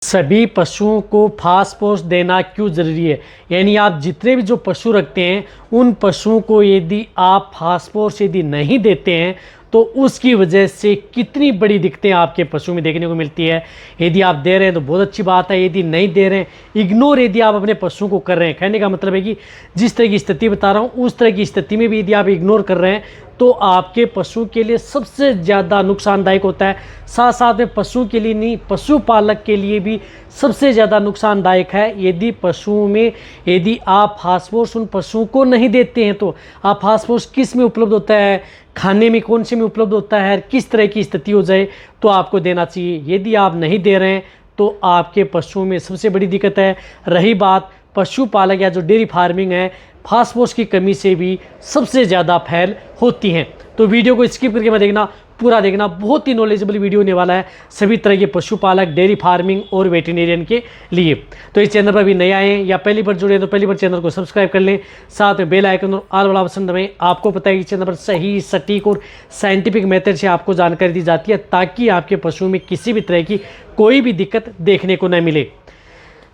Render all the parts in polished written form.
सभी पशुओं को फास्फोरस देना क्यों ज़रूरी है। यानी आप जितने भी जो पशु रखते हैं उन पशुओं को यदि आप फास्फोरस यदि नहीं देते हैं तो उसकी वजह से कितनी बड़ी दिक्कतें आपके पशु में देखने को मिलती है। यदि आप दे रहे हैं तो बहुत अच्छी बात है, यदि नहीं दे रहे हैं, इग्नोर यदि आप अपने पशुओं को कर रहे हैं, कहने का मतलब है कि जिस तरह की स्थिति बता रहा हूँ उस तरह की स्थिति में भी यदि आप इग्नोर कर रहे हैं तो आपके पशु के लिए सबसे ज़्यादा नुकसानदायक होता है। साथ साथ में पशु के लिए नहीं, पशुपालक के लिए भी सबसे ज़्यादा नुकसानदायक है यदि पशुओं में यदि आप फास्फोरस उन पशुओं को नहीं देते हैं। तो आप फास्फोरस किस में उपलब्ध होता है, खाने में कौन से में उपलब्ध होता है, किस तरह की स्थिति हो जाए तो आपको देना चाहिए। यदि आप नहीं दे रहे हैं तो आपके पशुओं में सबसे बड़ी दिक्कत है। रही बात पशुपालक या जो डेयरी फार्मिंग है, फास्फोरस की कमी से भी सबसे ज़्यादा फैल होती हैं। तो वीडियो को स्किप करके मत देखना, पूरा देखना, बहुत ही नॉलेजेबल वीडियो होने वाला है सभी तरह के पशुपालक, डेयरी फार्मिंग और वेटेरियन के लिए। तो इस चैनल पर भी नए आए हैं या पहली बार जुड़े हैं तो पहली बार चैनल को सब्सक्राइब कर लें, साथ में बेल आइकन और ऑल वाला ऑप्शन दबाएं। आपको पता है कि चैनल पर सही, सटीक और साइंटिफिक मेथड से आपको जानकारी दी जाती है ताकि आपके पशुओं में किसी भी तरह की कोई भी दिक्कत देखने को न मिले।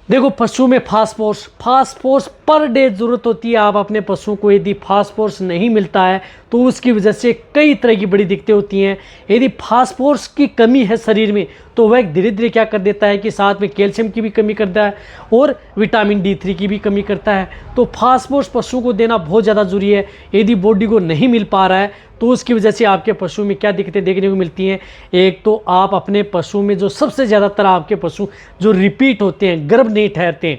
देखो, पशु में फास्फोरस पर डे ज़रूरत होती है। आप अपने पशुओं को यदि फास्फोरस नहीं मिलता है तो उसकी वजह से कई तरह की बड़ी दिक्कतें होती हैं। यदि फास्फोरस की कमी है शरीर में तो वह धीरे धीरे क्या कर देता है कि साथ में कैल्शियम की भी कमी करता है और विटामिन D3 की भी कमी करता है। तो फास्फोरस पशुओं को देना बहुत ज़्यादा ज़रूरी है। यदि बॉडी को नहीं मिल पा रहा है तो उसकी वजह से आपके पशु में क्या दिक्कतें देखने को मिलती हैं। एक तो आप अपने पशु में जो सबसे ज़्यादातर आपके पशु जो रिपीट होते हैं, गर्भ नहीं ठहरते हैं,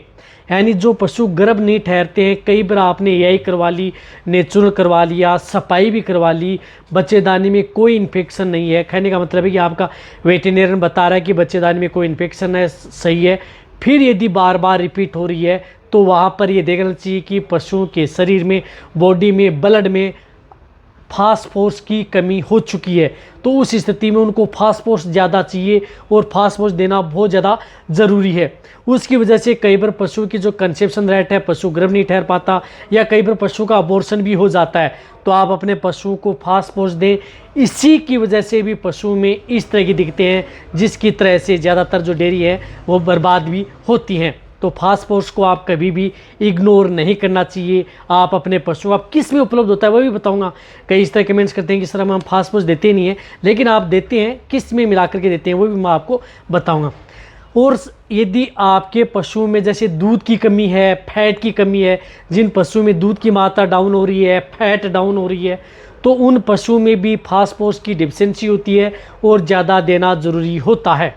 यानी जो पशु गर्भ नहीं ठहरते हैं, कई बार आपने यही करवा ली, नेचुरल करवा लिया, सफाई भी करवा ली, बच्चेदानी में कोई इन्फेक्शन नहीं है, कहने का मतलब है कि आपका वेटेरिनरियन बता रहा है कि बच्चेदानी में कोई इन्फेक्शन है, सही है, फिर यदि बार बार रिपीट हो रही है तो वहाँ पर ये देखना चाहिए कि पशुओं के शरीर में, बॉडी में, ब्लड में फास्फोरस की कमी हो चुकी है। तो उस स्थिति में उनको फास्फोरस ज़्यादा चाहिए और फास्फोरस देना बहुत ज़्यादा ज़रूरी है। उसकी वजह से कई बार पशु की जो कंसेप्शन रेट है, पशु गर्भ नहीं ठहर पाता या कई बार पशु का अबॉर्शन भी हो जाता है। तो आप अपने पशुओं को फास्फोरस दें। इसी की वजह से भी पशु में इस तरह की दिक्कतें हैं जिसकी तरह से ज़्यादातर जो डेयरी है वो बर्बाद भी होती हैं। तो फास्फोरस को आप कभी भी इग्नोर नहीं करना चाहिए। आप अपने पशु, आप किस में उपलब्ध होता है वो भी बताऊंगा। कई इस तरह कमेंट्स करते हैं कि सर हम फास्फोरस देते नहीं हैं, लेकिन आप देते हैं, किस में मिला करके देते हैं वो भी मैं आपको बताऊंगा। और यदि आपके पशुओं में जैसे दूध की कमी है, फैट की कमी है, जिन पशुओं में दूध की मात्रा डाउन हो रही है, फैट डाउन हो रही है, तो उन पशुओं में भी फास्फोरस की डिफिशिएंसी होती है और ज़्यादा देना ज़रूरी होता है।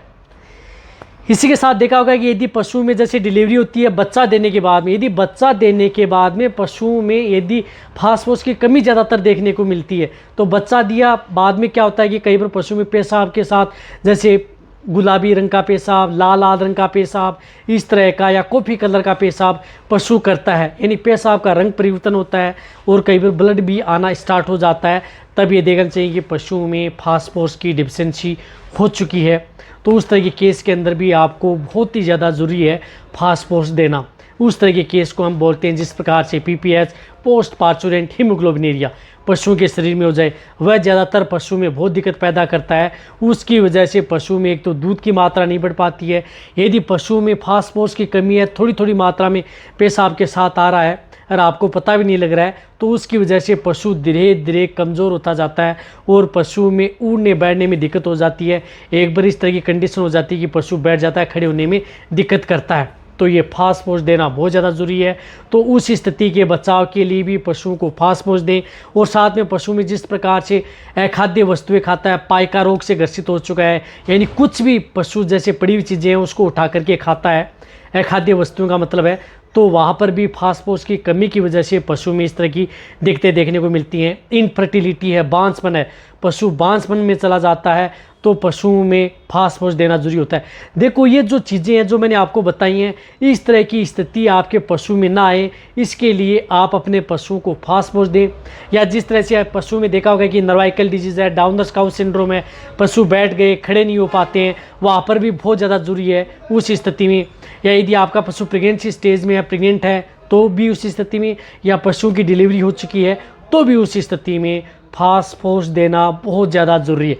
इसी के साथ देखा होगा कि यदि पशु में जैसे डिलीवरी होती है बच्चा देने के बाद में, यदि बच्चा देने के बाद में पशुओं में यदि फास्फोरस की कमी ज़्यादातर देखने को मिलती है तो बच्चा दिया बाद में क्या होता है कि कई बार पशु में पेशाब के साथ जैसे गुलाबी रंग का पेशाब, लाल लाल रंग का पेशाब, इस तरह का या कॉफ़ी कलर का पेशाब पशु करता है, यानी पेशाब का रंग परिवर्तन होता है और कई बार ब्लड भी आना स्टार्ट हो जाता है। तब ये देखना चाहिए कि पशुओं में फास्फोरस की डिफिशिएंसी हो चुकी है। तो उस तरह के केस के अंदर भी आपको बहुत ही ज़्यादा ज़रूरी है फास्फोरस देना। उस तरह के केस को हम बोलते हैं जिस प्रकार से PPH, पोस्ट पार्चुरेंट हीमोग्लोबिनुरिया पशुओं के शरीर में हो जाए, वह ज़्यादातर पशु में बहुत दिक्कत पैदा करता है। उसकी वजह से पशु में एक तो दूध की मात्रा नहीं बढ़ पाती है। यदि पशु में फास्फोरस की कमी है, थोड़ी थोड़ी मात्रा में पेशाब के साथ आ रहा है और आपको पता भी नहीं लग रहा है, तो उसकी वजह से पशु धीरे धीरे कमज़ोर होता जाता है और पशु में उड़ने बैठने में दिक्कत हो जाती है। एक बार इस तरह की कंडीशन हो जाती है कि पशु बैठ जाता है, खड़े होने में दिक्कत करता है। तो ये फास्फोरस देना बहुत ज़्यादा ज़रूरी है। तो उस स्थिति के बचाव के लिए भी पशुओं को फास्फोरस दें। और साथ में पशु में जिस प्रकार से अखाद्य वस्तुएं खाता है, पाइका रोग से ग्रसित हो चुका है, यानी कुछ भी पशु जैसे पड़ी हुई चीज़ें हैं उसको उठा करके खाता है, अखाद्य वस्तुओं का मतलब है, तो वहाँ पर भी फास्फोरस की कमी की वजह से पशु में इस तरह की दिक्कतें देखने को मिलती हैं। इनफर्टिलिटी है, बांझपन है, पशु बांझपन में चला जाता है, तो पशुओं में फास्फोरस देना जरूरी होता है। देखो, ये जो चीज़ें हैं जो मैंने आपको बताई हैं, इस तरह की स्थिति आपके पशु में ना आए, इसके लिए आप अपने पशुओं को फास्फोरस दें। या जिस तरह से पशु में देखा होगा कि नर्वाइकल डिजीज़ है, डाउन द स्काउट सिंड्रोम है, पशु बैठ गए, खड़े नहीं हो पाते हैं, वहाँ पर भी बहुत ज़्यादा ज़रूरी है उस स्थिति में। या यदि आपका पशु प्रेगनेंसी स्टेज में है, प्रेग्नेंट है, तो भी उस स्थिति में, या पशुओं की डिलीवरी हो चुकी है तो भी उस स्थिति में फास्फोरस देना बहुत ज़्यादा ज़रूरी है।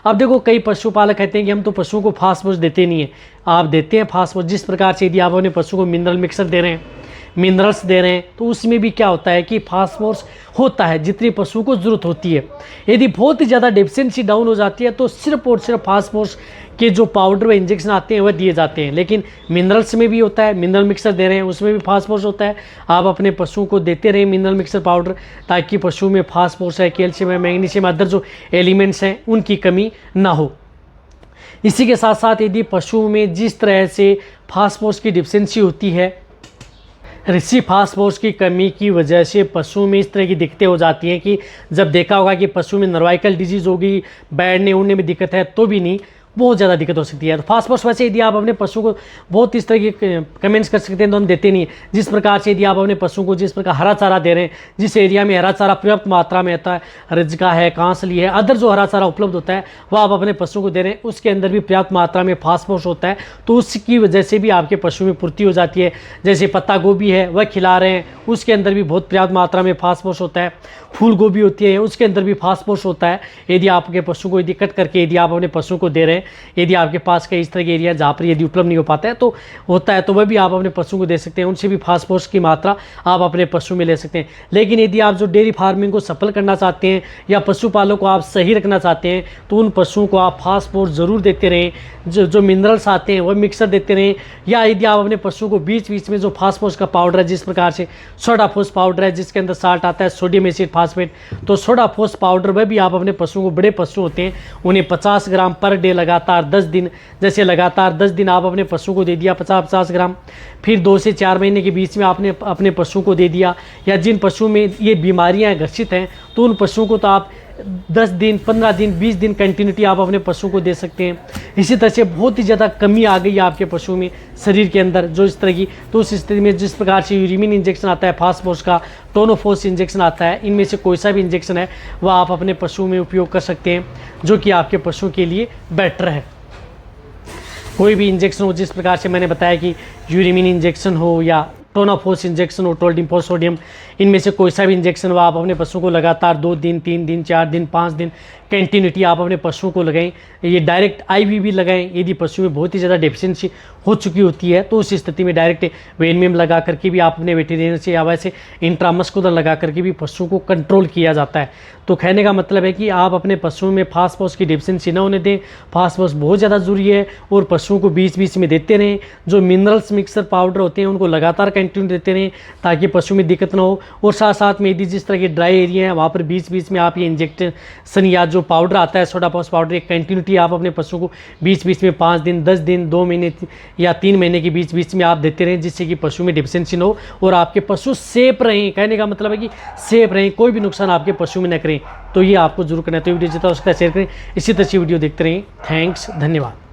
अब देखो कई पशुपालक कहते हैं कि हम तो पशुओं को फास्फोरस देते नहीं हैं। आप देते हैं फास्फोरस, जिस प्रकार से यदि आप अपने पशु को मिनरल मिक्सर दे रहे हैं, मिनरल्स दे रहे हैं, तो उसमें भी क्या होता है कि फास्फोरस होता है जितनी पशु को ज़रूरत होती है। यदि बहुत ही ज़्यादा डेफिशिएंसी डाउन हो जाती है तो सिर्फ और सिर्फ फास्फोरस के जो पाउडर व इंजेक्शन आते हैं वह दिए जाते हैं। लेकिन मिनरल्स में भी होता है, मिनरल मिक्सर दे रहे हैं उसमें भी फास्फोरस होता है। आप अपने पशुओं को देते रहें मिनरल मिक्सर पाउडर, ताकि पशु में फास्फोरस है, कैल्शियम है, मैग्नीशियम, अदर जो एलिमेंट्स हैं उनकी कमी ना हो। इसी के साथ साथ यदि पशुओं में जिस तरह से फास्फोरस की डिफिशिएंसी होती है, ऋषि फास्फोरस की कमी की वजह से पशु में इस तरह की दिक्कतें हो जाती हैं कि जब देखा होगा कि पशु में नर्वाइकल डिजीज़ होगी, बैठने उड़ने में दिक्कत है, तो भी नहीं, बहुत ज़्यादा दिक्कत हो सकती है। तो फास्फोरस वैसे यदि आप अपने पशु को बहुत इस तरह के कमेंट्स कर सकते हैं तो हम देते नहीं है। जिस प्रकार से यदि आप अपने पशु को जिस प्रकार हरा चारा दे रहे हैं, जिस एरिया में हरा चारा पर्याप्त मात्रा में आता है, रजका है, कांसली है, अदर जो हरा चारा उपलब्ध होता है वह आप अपने पशु को दे रहे हैं, उसके अंदर भी पर्याप्त मात्रा में फास्फोरस होता है, तो उसकी वजह से भी आपके पशु में पूर्ति हो जाती है। जैसे पत्ता गोभी है वह खिला रहे हैं, उसके अंदर भी बहुत पर्याप्त मात्रा में फास्फोरस होता है। फूल गोभी होती है उसके अंदर भी फास्फोरस होता है। यदि आपके पशु को यदि कट करके यदि आप अपने पशु को दे रहे हैं, यदि आपके पास का इस तरह के एरिया जहाँ पर यदि उपलब्ध नहीं हो पाता है तो होता है, तो वह भी आप अपने पशु को दे सकते हैं, उनसे भी फास्फोरस की मात्रा आप अपने पशु में ले सकते हैं। लेकिन यदि आप जो डेयरी फार्मिंग को सफल करना चाहते हैं या पशुपालकों को आप सही रखना चाहते हैं तो उन पशुओं को आप फास्फोरस ज़रूर देते रहें। जो मिनरल्स आते हैं वह मिक्सर देते रहें, या यदि आप अपने पशु को बीच बीच में जो फास्फोरस का पाउडर है, जिस प्रकार से सोडाफोस पाउडर है जिसके अंदर साल्ट आता है, सोडियम एसिड फास्फेट, तो सोडाफोस पाउडर वह भी आप अपने पशुओं को, बड़े पशु होते हैं उन्हें 50 ग्राम पर डे लगातार 10 दिन, जैसे लगातार 10 दिन आप अपने पशु को दे दिया 50-50 ग्राम, फिर 2 से 4 महीने के बीच में आपने अपने पशु को दे दिया। या जिन पशुओं में ये बीमारियां ग्रसित हैं तो उन पशुओं को तो आप 10 दिन, 15 दिन, 20 दिन कंटिन्यूटी आप अपने पशु को दे सकते हैं। इसी तरह से बहुत ही ज़्यादा कमी आ गई है आपके पशु में शरीर के अंदर जो इस तरह की, तो उस स्थिति में जिस प्रकार से यूरिमिन इंजेक्शन आता है, फास्फोरस का टोनोफोस इंजेक्शन आता है, इनमें से कोई सा भी इंजेक्शन है वह आप अपने पशु में उपयोग कर सकते हैं, जो कि आपके पशु के लिए बेटर है। कोई भी इंजेक्शन हो, जिस प्रकार से मैंने बताया कि यूरिमिन इंजेक्शन हो या टोनाफोस इंजेक्शन हो, टोल्डिम्फोस सोडियम, इनमें से कोई सा भी इंजेक्शन हो आप अपने पशु को लगातार 2 दिन, 3 दिन, 4 दिन, 5 दिन कंटिन्यूटी आप अपने पशुओं को लगाएं। ये डायरेक्ट आईवी भी लगाएं। यदि पशु में बहुत ही ज़्यादा डेफिशिएंसी हो चुकी होती है तो उस स्थिति में डायरेक्ट वेनमियम लगा करके भी आप अपने वेटेरिनरी से या वैसे इंट्रामस्कुलर लगा करके भी पशु को कंट्रोल किया जाता है। तो कहने का मतलब है कि आप अपने पशुओं में फास्फोरस की डेफिशिएंसी न होने दें। फास्फोरस बहुत ज़्यादा ज़रूरी है और पशुओं को बीच बीच में देते रहें। जो मिनरल्स मिक्सर पाउडर होते हैं उनको लगातार कंटिन्यू देते रहें ताकि पशु में दिक्कत ना हो। और साथ साथ में यदि जिस तरह के ड्राई एरिया है वहाँ पर बीच बीच में आप ये इंजेक्शन या जो पाउडर आता है सोडाफॉस पाउडर, एक कंटिन्यूटी आप अपने पशु को बीच बीच में 5 दिन, 10 दिन, 2 महीने या 3 महीने के बीच बीच में आप देते रहें, जिससे कि पशु में डिफिशिएंसी न हो और आपके पशु सेफ रहें। कहने का मतलब है कि सेफ रहें, कोई भी नुकसान आपके पशु में न करें। तो ये आपको जरूर करना है। तो वीडियो जितना हो सकता है शेयर करें। इसी तरह से वीडियो देखते रहें। थैंक्स, धन्यवाद।